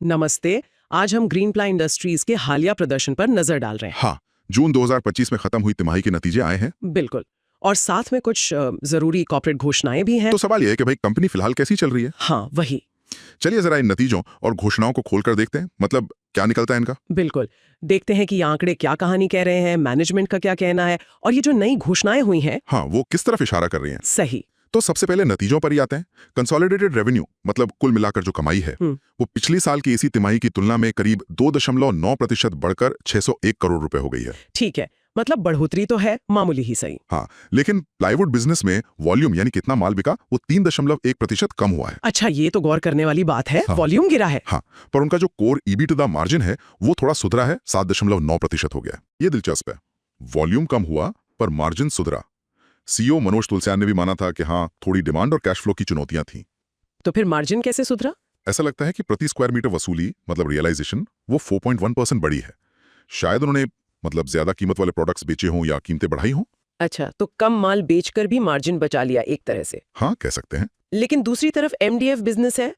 नमस्ते। आज हम ग्रीनप्लाई इंडस्ट्रीज के हालिया प्रदर्शन पर नजर डाल रहे हैं। हाँ, जून 2025 में खत्म हुई तिमाही के नतीजे आए हैं। बिल्कुल। और साथ में कुछ जरूरी कॉर्पोरेट घोषणाएं भी हैं। तो सवाल यह है कि भाई कंपनी फिलहाल कैसी चल रही है। हाँ, वही। चलिए जरा इन नतीजों और घोषणाओं को खोलकर देखते हैं, मतलब क्या निकलता है इनका। बिल्कुल। देखते हैं कि ये आंकड़े क्या कहानी कह रहे हैं, मैनेजमेंट का क्या कहना है, और ये जो नई घोषणाएं हुई हैं। हाँ, वो किस तरफ इशारा कर रही हैं। सही। तो सबसे पहले नतीजों पर ही आते हैं। कंसोलिडेटेड रेवेन्यू मतलब कुल मिलाकर जो कमाई है वो पिछली साल की इसी तिमाही की तुलना में करीब 2.9% बढ़कर 601 करोड़ रुपए हो गई है। ठीक है, मतलब बढ़ोतरी तो है, मामूली ही सही। हाँ, लेकिन प्लाईवुड बिजनेस में वॉल्यूम यानी कितना माल बिका वो 3.1% कम हुआ है। अच्छा, ये तो गौर करने वाली बात है। हाँ। वॉल्यूम गिरा है। हाँ, पर उनका जो कोर EBITDA मार्जिन है वो थोड़ा सुधरा है, 7.9% हो गया। ये दिलचस्प है। वॉल्यूम कम हुआ पर मार्जिन सुधरा। सीईओ मनोज तुलसियान ने भी माना था कि हाँ, थोड़ी डिमांड और कैश फ्लो की चुनौतियां थीं। तो फिर मार्जिन कैसे सुधरा? ऐसा लगता है कि प्रति स्क्वायर मीटर वसूली मतलब रियलाइजेशन वो 4.1% बढ़ी है। शायद उन्होंने मतलब ज्यादा कीमत वाले प्रोडक्ट्स बेचे हों या कीमतें बढ़ाई हों। अच्छा, तो कम माल बेचकर भी मार्जिन बचा लिया एक तरह से। हाँ, कह सकते हैं। लेकिन दूसरी तरफ MDF बिजनेस है,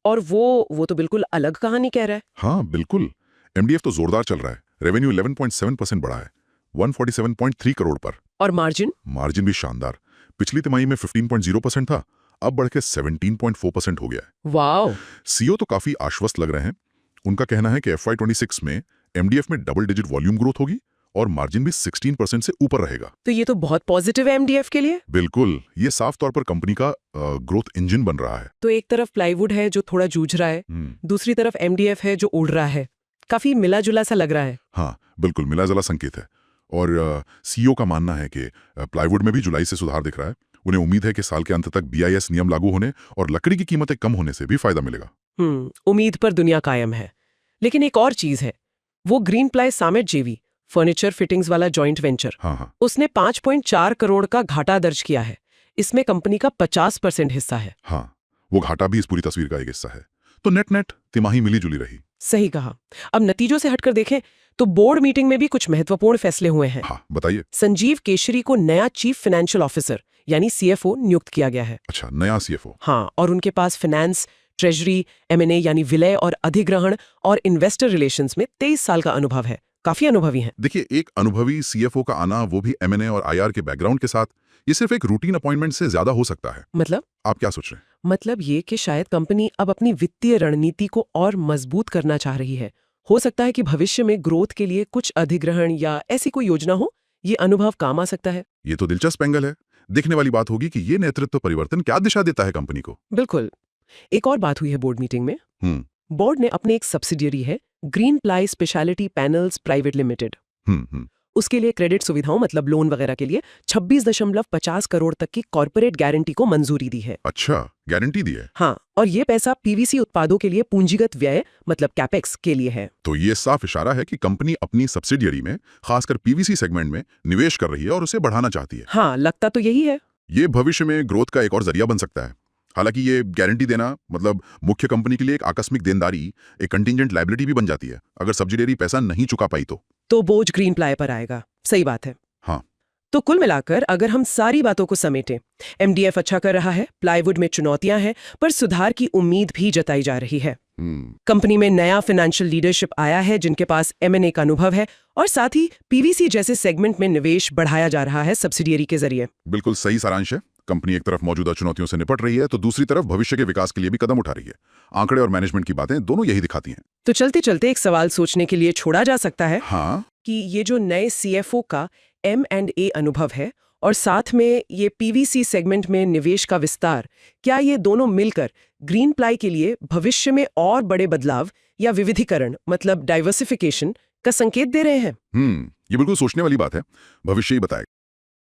और वो तो बिल्कुल अलग कहानी कह रहा है। हाँ, बिल्कुल। MDF तो जोरदार चल रहा है। रेवेन्यू 11.7% बढ़ा है, 147.3 करोड़ पर। और मार्जिन? मार्जिन भी शानदार। पिछली तिमाही में 15.0% था, अब बढ़ के 17.4% हो गया है। वाह। सीईओ तो काफी आश्वस्त लग रहे हैं। उनका कहना है कि FY26 में MDF में डबल डिजिट वॉल्यूम ग्रोथ होगी और मार्जिन भी 16% से ऊपर रहेगा। तो ये तो बहुत पॉजिटिव है MDF के लिए। बिल्कुल, ये साफ तौर पर कंपनी का ग्रोथ इंजन बन रहा है। तो एक तरफ प्लाईवुड है जो थोड़ा जूझ रहा है, दूसरी तरफ MDF है जो उड़ रहा है। काफी मिला जुला सा लग रहा है। हाँ, बिल्कुल मिला जुला संकेत है। और सीईओ का मानना है कि प्लाईवुड में भी जुलाई से सुधार दिख रहा है। उन्हें उम्मीद है कि साल के अंत तक BIS नियम लागू होने और लकड़ी की कीमतें कम होने से भी फायदा मिलेगा। उम्मीद पर दुनिया कायम है। लेकिन एक और चीज है, वो ग्रीनप्लाई सामेट JV फर्नीचर फिटिंग्स वाला जॉइंट वेंचर। हाँ, उसने 5.4 करोड़ का घाटा दर्ज किया है। इसमें कंपनी का 50% हिस्सा है। हाँ, वो घाटा भी इस पूरी तस्वीर का एक हिस्सा है। तो नेट तिमाही मिली जुली रही। सही कहा। अब नतीजों से हटकर देखें तो बोर्ड मीटिंग में भी कुछ महत्वपूर्ण फैसले हुए हैं। हाँ, बताइए। संजीव केशरी को नया चीफ फाइनेंशियल ऑफिसर यानी CFO नियुक्त किया गया है। अच्छा, नया CFO। हाँ, और उनके पास फाइनेंस, ट्रेजरी, M&A यानी विलय और अधिग्रहण और इन्वेस्टर रिलेशंस में 23 साल का अनुभव है। काफी अनुभवी हैं। देखिए, एक अनुभवी CFO का आना, वो भी M&A और IR के बैकग्राउंड के साथ, ये सिर्फ एक रूटीन अपॉइंटमेंट से ज्यादा हो सकता है। मतलब? आप क्या सोच रहे हैं? मतलब ये कि शायद कंपनी अब अपनी वित्तीय रणनीति को और मजबूत करना चाह रही है। हो सकता है कि भविष्य में ग्रोथ के लिए कुछ अधिग्रहण या ऐसी कोई योजना हो। ये अनुभव काम आ सकता है। ये तो दिलचस्प एंगल है। देखने वाली बात होगी कि ये नेतृत्व परिवर्तन क्या दिशा देता है कंपनी को। बिल्कुल। एक और बात हुई है बोर्ड मीटिंग में। बोर्ड ने अपने एक सब्सिडियरी है Greenply speciality panels private limited, उसके लिए क्रेडिट सुविधाओं मतलब लोन वगैरह के लिए 26.50 करोड़ तक की कॉर्पोरेट गारंटी को मंजूरी दी है। अच्छा, गारंटी दी है। हाँ, और ये पैसा PVC उत्पादों के लिए पूंजीगत व्यय मतलब कैपेक्स के लिए है। तो ये साफ इशारा है कि कंपनी अपनी सब्सिडियरी में खासकर PVC सेगमेंट में निवेश कर रही है और उसे बढ़ाना चाहती है। हाँ, लगता तो यही है। ये भविष्य में ग्रोथ का एक और जरिया बन सकता है। हालांकि ये गारंटी देना मतलब मुख्य कंपनी के लिए एक आकस्मिक देनदारी, एक कंटिंजेंट लायबिलिटी भी बन जाती है अगर सब्सिडियरी पैसा नहीं चुका पाई तो बोझ ग्रीनप्लाई पर आएगा। सही बात है। हाँ। तो कुल मिलाकर अगर हम सारी बातों को समेटें, MDF अच्छा कर रहा है, प्लाईवुड में चुनौतियां हैं, पर सुधार की उम्मीद भी जताई जा रही है। कंपनी में नया फाइनेंशियल लीडरशिप आया है जिनके पास M&A का अनुभव है, और साथ ही PVC जैसे सेगमेंट में निवेश बढ़ाया जा रहा है सब्सिडियरी के जरिए। बिल्कुल सही सारांश है। कंपनी एक तरफ मौजूदा चुनौतियों से निपट रही है तो दूसरी तरफ भविष्य के विकास के लिए भी कदम उठा रही है। आंकड़े और मैनेजमेंट की बातें दोनों यही दिखाती हैं। तो चलते चलते एक सवाल सोचने के लिए छोड़ा जा सकता है। हाँ, कि ये जो नए CFO का M&A अनुभव है और साथ में ये PVC सेगमेंट में निवेश का विस्तार, क्या ये दोनों मिलकर ग्रीनप्लाई के लिए भविष्य में और बड़े बदलाव या विविधीकरण मतलब डाइवर्सिफिकेशन का संकेत दे रहे हैं? ये बिल्कुल सोचने वाली बात है। भविष्य ही बताएगा।